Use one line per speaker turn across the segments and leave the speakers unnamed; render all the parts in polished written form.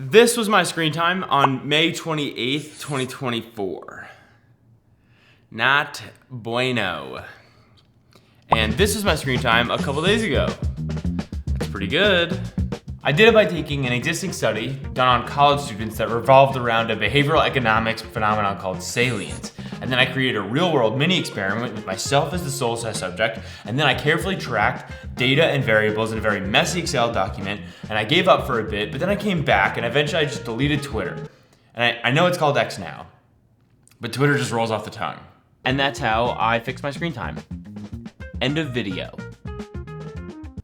This was my screen time on May 28th, 2024. Not bueno. And this was my screen time a couple days ago. That's pretty good. I did it by taking an existing study done on college students that revolved around a behavioral economics phenomenon called salience. And then I created a real-world mini-experiment with myself as the sole test subject, and then I carefully tracked data and variables in a very messy Excel document, and I gave up for a bit, but then I came back, and eventually I just deleted Twitter. And I know it's called X now, but Twitter just rolls off the tongue. And that's how I fixed my screen time. End of video.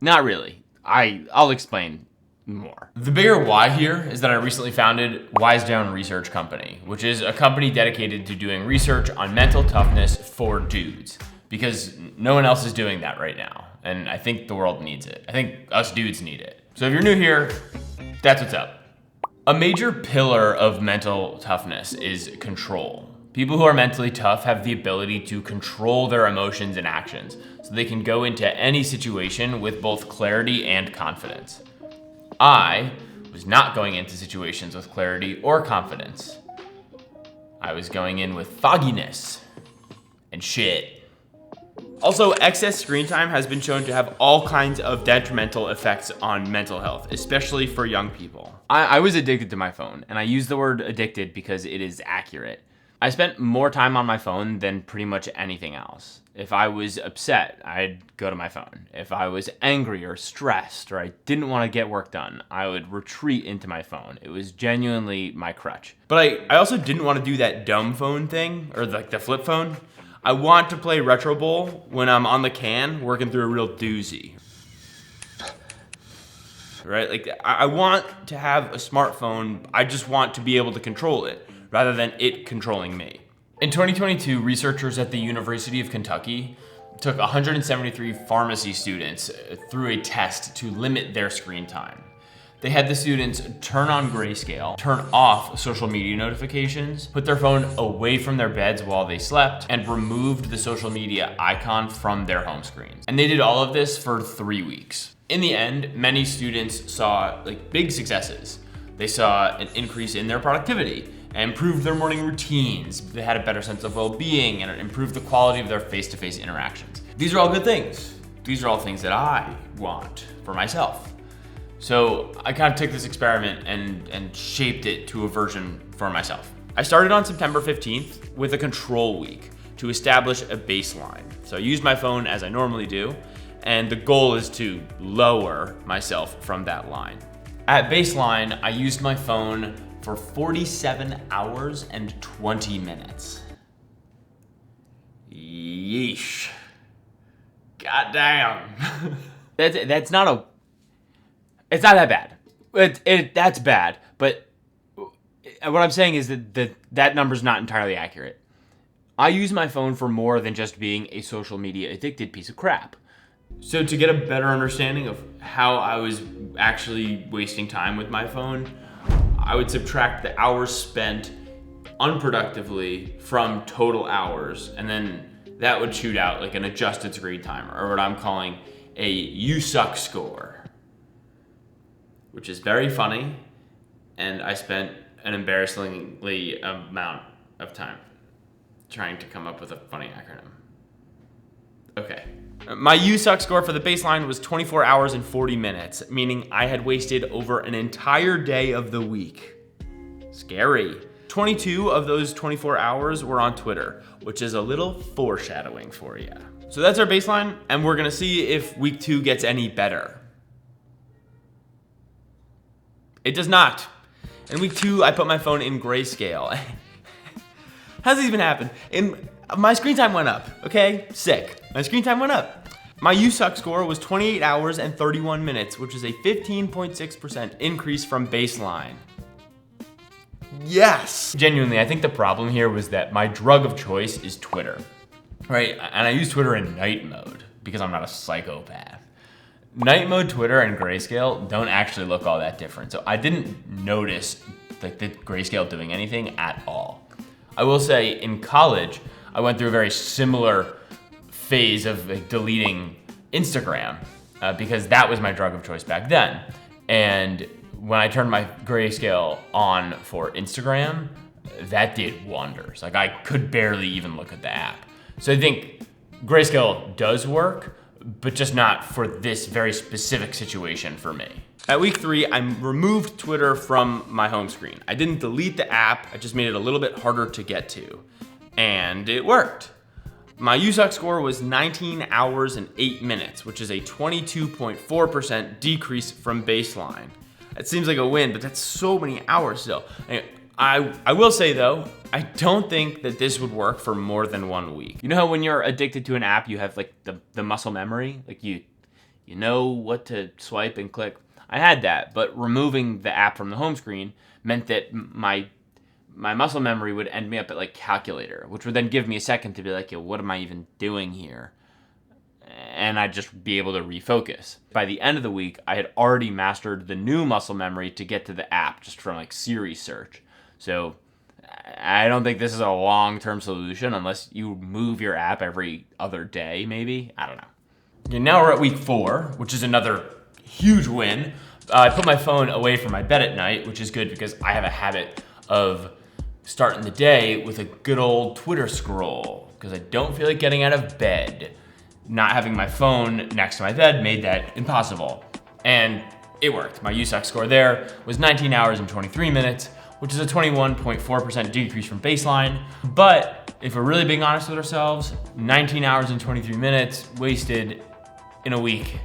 Not really. I'll explain more. The bigger why here is that I recently founded Wise Down Research Company, which is a company dedicated to doing research on mental toughness for dudes, because no one else is doing that right now. And I think the world needs it. I think us dudes need it. So if you're new here, that's what's up. A major pillar of mental toughness is control. People who are mentally tough have the ability to control their emotions and actions, so they can go into any situation with both clarity and confidence. I was not going into situations with clarity or confidence. I was going in with fogginess and shit. Also, excess screen time has been shown to have all kinds of detrimental effects on mental health, especially for young people. I was addicted to my phone, and I use the word addicted because it is accurate. I spent more time on my phone than pretty much anything else. If I was upset, I'd go to my phone. If I was angry or stressed or I didn't want to get work done, I would retreat into my phone. It was genuinely my crutch. But I also didn't want to do that dumb phone thing, or like the flip phone. I want to play Retro Bowl when I'm on the can working through a real doozy. Right? Like, I want to have a smartphone. I just want to be able to control it, rather than it controlling me. In 2022, researchers at the University of Kentucky took 173 pharmacy students through a test to limit their screen time. They had the students turn on Grayscale, turn off social media notifications, put their phone away from their beds while they slept, and removed the social media icon from their home screens. And they did all of this for 3 weeks. In the end, many students saw big successes. They saw an increase in their productivity, and improved their morning routines. They had a better sense of well-being and improved the quality of their face-to-face interactions. These are all good things. These are all things that I want for myself. So I kind of took this experiment and shaped it to a version for myself. I started on September 15th with a control week to establish a baseline. So I used my phone as I normally do, and the goal is to lower myself from that line. At baseline, I used my phone for 47 hours and 20 minutes. Yeesh. Goddamn. It's not that bad. That's bad, but what I'm saying is that number's not entirely accurate. I use my phone for more than just being a social media addicted piece of crap. So to get a better understanding of how I was actually wasting time with my phone, I would subtract the hours spent unproductively from total hours, and then that would shoot out like an adjusted screen time, or what I'm calling a "you suck" score, which is very funny, and I spent an embarrassingly amount of time trying to come up with a funny acronym. Okay. My "you suck" score for the baseline was 24 hours and 40 minutes, meaning I had wasted over an entire day of the week. Scary. 22 of those 24 hours were on Twitter, which is a little foreshadowing for you. So that's our baseline, and we're gonna see if week 2 gets any better. It does not. In week 2, I put my phone in Grayscale. How's this even happen? My screen time went up, okay? Sick. My screen time went up. My "you suck" score was 28 hours and 31 minutes, which is a 15.6% increase from baseline. Yes! Genuinely, I think the problem here was that my drug of choice is Twitter, right? And I use Twitter in night mode because I'm not a psychopath. Night mode Twitter and Grayscale don't actually look all that different, so I didn't notice the Grayscale doing anything at all. I will say, in college, I went through a very similar phase of deleting Instagram because that was my drug of choice back then. And when I turned my Grayscale on for Instagram, that did wonders. Like, I could barely even look at the app. So I think Grayscale does work, but just not for this very specific situation for me. At week 3, I removed Twitter from my home screen. I didn't delete the app, I just made it a little bit harder to get to. And it worked. My USOC score was 19 hours and 8 minutes, which is a 22.4% decrease from baseline. It seems like a win, but that's so many hours still. Anyway, I will say though, I don't think that this would work for more than 1 week. You know how when you're addicted to an app, you have like the muscle memory? Like you know what to swipe and click. I had that, but removing the app from the home screen meant that my muscle memory would end me up at like calculator, which would then give me a second to be like, yo, what am I even doing here? And I'd just be able to refocus. By the end of the week, I had already mastered the new muscle memory to get to the app just from like Siri search. So I don't think this is a long-term solution unless you move your app every other day, maybe. I don't know. Okay, now we're at week 4, which is another huge win. I put my phone away from my bed at night, which is good because I have a habit of starting the day with a good old Twitter scroll because I don't feel like getting out of bed. Not having my phone next to my bed made that impossible. And it worked. My USOC score there was 19 hours and 23 minutes, which is a 21.4% decrease from baseline. But if we're really being honest with ourselves, 19 hours and 23 minutes wasted in a week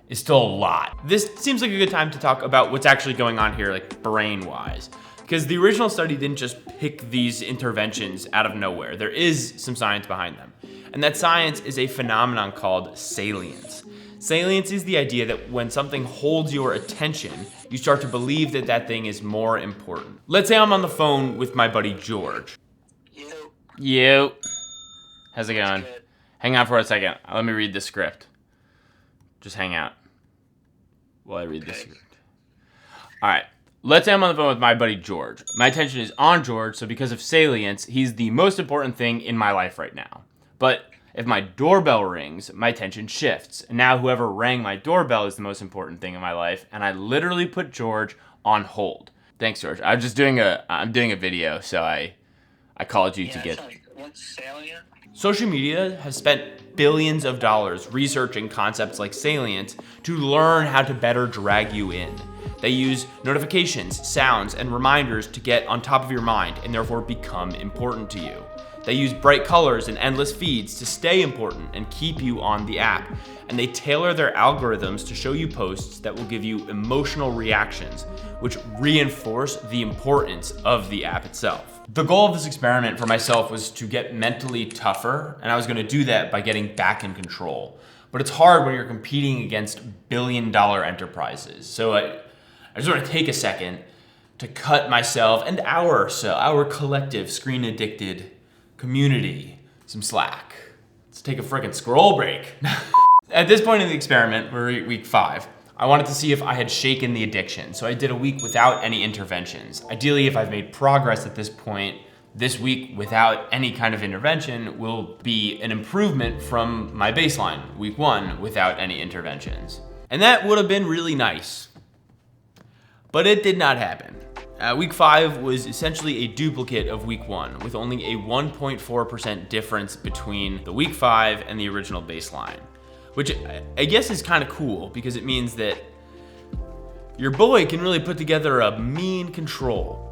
is still a lot. This seems like a good time to talk about what's actually going on here, like brain-wise. Because the original study didn't just pick these interventions out of nowhere. There is some science behind them. And that science is a phenomenon called salience. Salience is the idea that when something holds your attention, you start to believe that that thing is more important. Let's say I'm on the phone with my buddy George. Yo. How's it going? Hang out for a second. Let me read the script. Just hang out while I read the script. All right. Let's say I'm on the phone with my buddy George. My attention is on George, so because of salience, he's the most important thing in my life right now. But if my doorbell rings, my attention shifts. And now whoever rang my doorbell is the most important thing in my life, and I literally put George on hold. Thanks, George. I'm doing a video, so I called you to get.
What's salient?
Social media has spent billions of dollars researching concepts like salience to learn how to better drag you in. They use notifications, sounds, and reminders to get on top of your mind and therefore become important to you. They use bright colors and endless feeds to stay important and keep you on the app. And they tailor their algorithms to show you posts that will give you emotional reactions, which reinforce the importance of the app itself. The goal of this experiment for myself was to get mentally tougher, and I was gonna do that by getting back in control. But it's hard when you're competing against billion-dollar enterprises. So I just wanna take a second to cut myself and our collective screen-addicted community some slack. Let's take a frickin' scroll break. At this point in the experiment, we're at week 5, I wanted to see if I had shaken the addiction, so I did a week without any interventions. Ideally, if I've made progress at this point, this week without any kind of intervention will be an improvement from my baseline, week 1, without any interventions. And that would have been really nice. But it did not happen. Week 5 was essentially a duplicate of week 1, with only a 1.4% difference between the week 5 and the original baseline. Which I guess is kind of cool, because it means that your boy can really put together a mean control.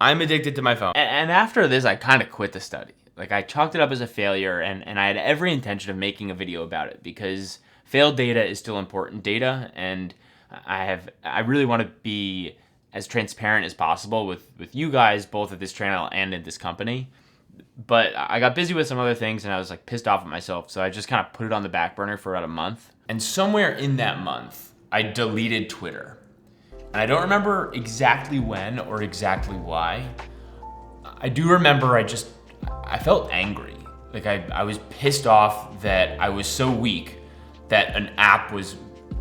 I'm addicted to my phone. And after this, I kind of quit the study. Like, I chalked it up as a failure, and I had every intention of making a video about it, because failed data is still important data, and I really want to be as transparent as possible with you guys, both at this channel and at this company. But I got busy with some other things and I was like pissed off at myself. So I just kind of put it on the back burner for about a month. And somewhere in that month, I deleted Twitter. And I don't remember exactly when or exactly why. I do remember I felt angry. Like I was pissed off that I was so weak that an app was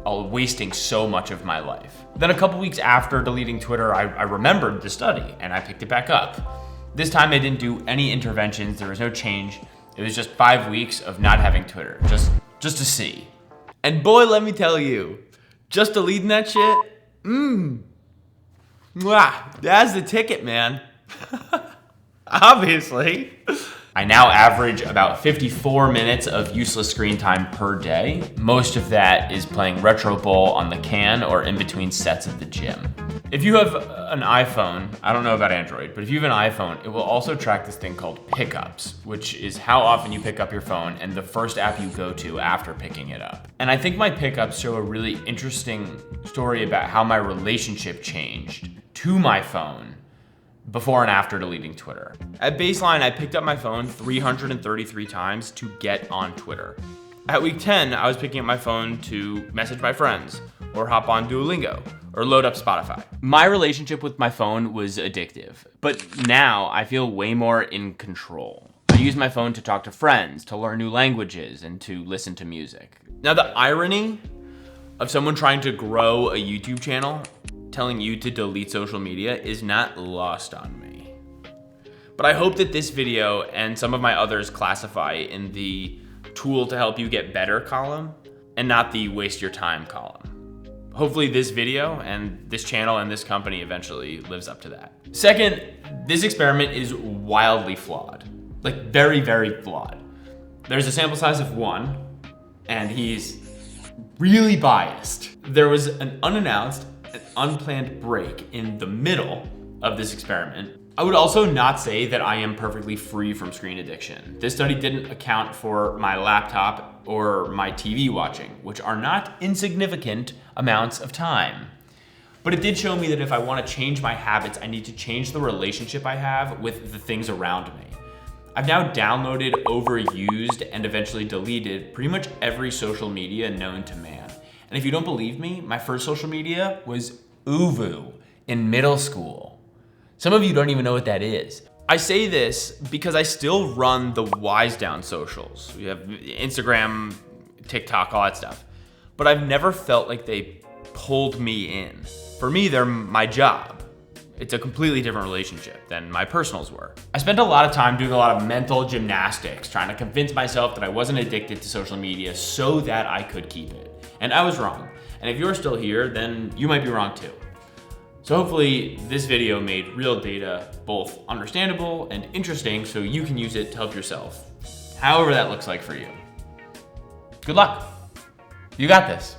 wasting so much of my life. Then a couple weeks after deleting Twitter, I remembered the study and I picked it back up. This time I didn't do any interventions, there was no change. It was just 5 weeks of not having Twitter, just to see. And boy, let me tell you, Just deleting that shit? Mwah, that's the ticket, man. Obviously. I now average about 54 minutes of useless screen time per day. Most of that is playing Retro Bowl on the can or in between sets at the gym. If you have an iPhone, I don't know about Android, but if you have an iPhone, it will also track this thing called pickups, which is how often you pick up your phone and the first app you go to after picking it up. And I think my pickups show a really interesting story about how my relationship changed to my phone before and after deleting Twitter. At baseline, I picked up my phone 333 times to get on Twitter. At week 10, I was picking up my phone to message my friends, or hop on Duolingo, or load up Spotify. My relationship with my phone was addictive, but now I feel way more in control. I use my phone to talk to friends, to learn new languages, and to listen to music. Now, the irony of someone trying to grow a YouTube channel telling you to delete social media is not lost on me. But I hope that this video and some of my others classify in the tool to help you get better column and not the waste your time column. Hopefully this video and this channel and this company eventually lives up to that. Second, this experiment is wildly flawed. Like very, very flawed. There's a sample size of 1 and he's really biased. There was an unannounced and unplanned break in the middle of this experiment. I would also not say that I am perfectly free from screen addiction. This study didn't account for my laptop or my TV watching, which are not insignificant amounts of time. But it did show me that if I want to change my habits, I need to change the relationship I have with the things around me. I've now downloaded, overused, and eventually deleted pretty much every social media known to man. And if you don't believe me, my first social media was Uvu in middle school. Some of you don't even know what that is. I say this because I still run the Wise Down socials. We have Instagram, TikTok, all that stuff. But I've never felt like they pulled me in. For me, they're my job. It's a completely different relationship than my personals were. I spent a lot of time doing a lot of mental gymnastics, trying to convince myself that I wasn't addicted to social media so that I could keep it. And I was wrong. And if you're still here, then you might be wrong too. So hopefully this video made real data both understandable and interesting so you can use it to help yourself, however that looks like for you. Good luck. You got this.